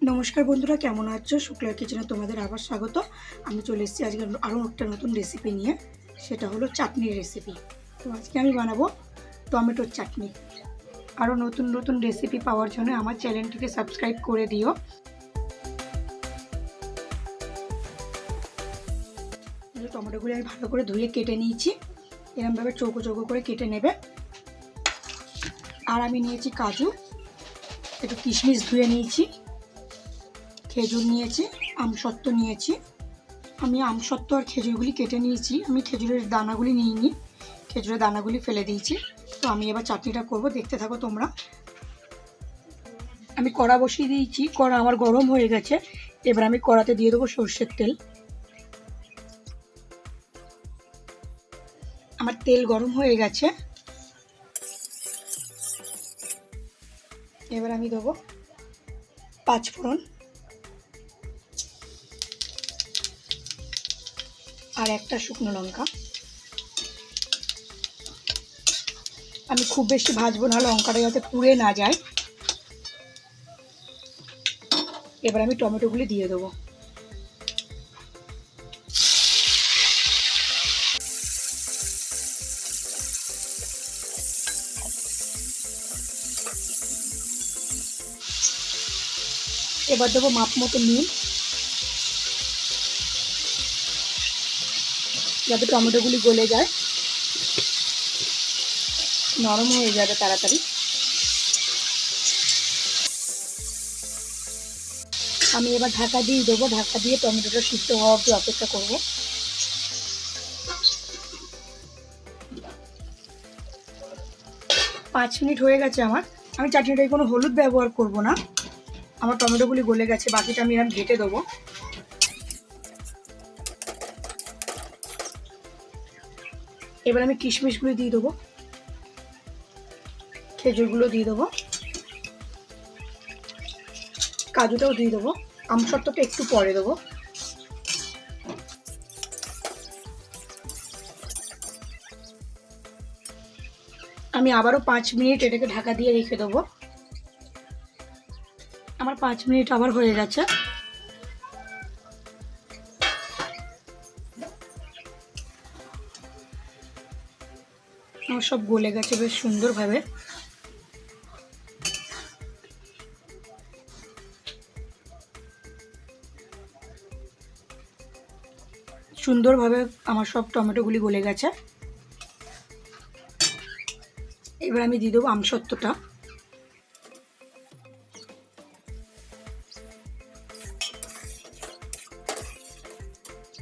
নমস্কার বন্ধুরা, কেমন আছো? শুক্লা কিচেনে তোমাদের আবার স্বাগত। আমি চলে এসেছি আজকে আরও একটা নতুন রেসিপি নিয়ে। সেটা হলো চাটনির রেসিপি। তো আজকে আমি বানাবো টমেটোর চাটনি। আরও নতুন নতুন রেসিপি পাওয়ার জন্য আমার চ্যানেলটিকে সাবস্ক্রাইব করে দিও। টমেটোগুলো আমি ভালো করে ধুয়ে কেটে নিয়েছি। এরকমভাবে চৌকো চৌকো করে কেটে নেবে। আর আমি নিয়েছি কাজু, একটু কিশমিশ ধুয়ে নিয়েছি, খেজুর নিয়েছি, আমসত্ত্ব নিয়েছি। আমি আমসত্ত্ব আর খেজুরগুলি কেটে নিয়েছি। আমি খেজুরের দানাগুলি নিইনি, খেজুরের দানাগুলি ফেলে দিয়েছি। তো আমি এবার চাটনিটা করব, দেখতে থাকো তোমরা। আমি কড়া বসিয়ে দিয়েছি, কড়া আমার গরম হয়ে গেছে। এবার আমি কড়াতে দিয়ে দেবো সর্ষের তেল। আমার তেল গরম হয়ে গেছে। এবার আমি দেবো 5 ফোড়ন আর একটা শুকনো লঙ্কা। আমি খুব বেশি ভাজবো না, লঙ্কাটা যাতে পুড়ে না যায়। এবার আমি টমেটোগুলি দিয়ে দেবো। এবার দেবো মাপ মতো নুন, যাতে টমেটোগুলি গলে যায়, নরম হয়ে যাবে তাড়াতাড়ি। আমি এবার ঢাকা দিয়ে দেবো। ঢাকা দিয়ে টমেটোটা সিদ্ধ হওয়া অবধি অপেক্ষা করব। পাঁচ মিনিট হয়ে গেছে আমার। আমি চাটনিটায় কোনো হলুদ ব্যবহার করব না। আমার টমেটোগুলি গলে গেছে, বাকিটা আমি এরকম ঘেটে দেবো। এবার আমি কিশমিশগুলো দিয়ে দেবো, খেজুরগুলো দিয়ে দেবো, কাজুটাও দিয়ে দেবো, আমসত্ত্বটা একটু পরে দেবো। আমি আবারও 5 মিনিট এটাকে ঢাকা দিয়ে রেখে দেবো। আমার 5 মিনিট আবার হয়ে গেছে। আমার সব গলে গেছে বেশ সুন্দরভাবে। সুন্দরভাবে আমার সব টমেটোগুলি গলে গেছে। এবার আমি দিয়ে দেবো আমসত্ত্বটা।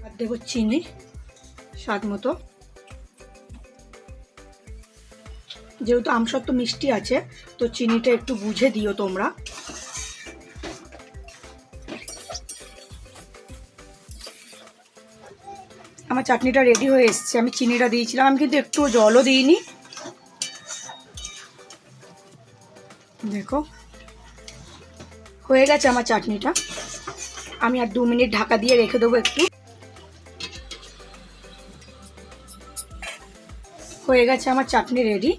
আর দেবো চিনি স্বাদ মতো। যেহেতু আমসত্ত্ব মিষ্টি আছে, তো চিনিটা একটু বুঝে দিও তোমরা। আমার চাটনিটা রেডি হয়ে এসছে। আমি চিনিটা দিয়েছিলাম, আমি কিন্তু একটু জলও দিইনি। দেখো হয়ে গেছে আমার চাটনিটা। আমি আর 2 মিনিট ঢাকা দিয়ে রেখে দেবো একটু। হয়ে গেছে আমার চাটনি রেডি।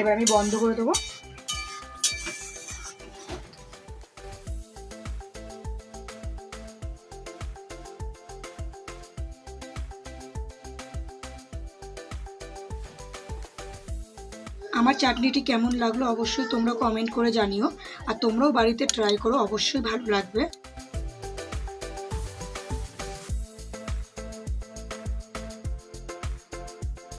এবার আমি বন্ধ করে দেবো। আমার চাটনিটি কেমন লাগলো অবশ্যই তোমরা কমেন্ট করে জানিও। আর তোমরাও বাড়িতে ট্রাই করো, অবশ্যই ভালো লাগবে।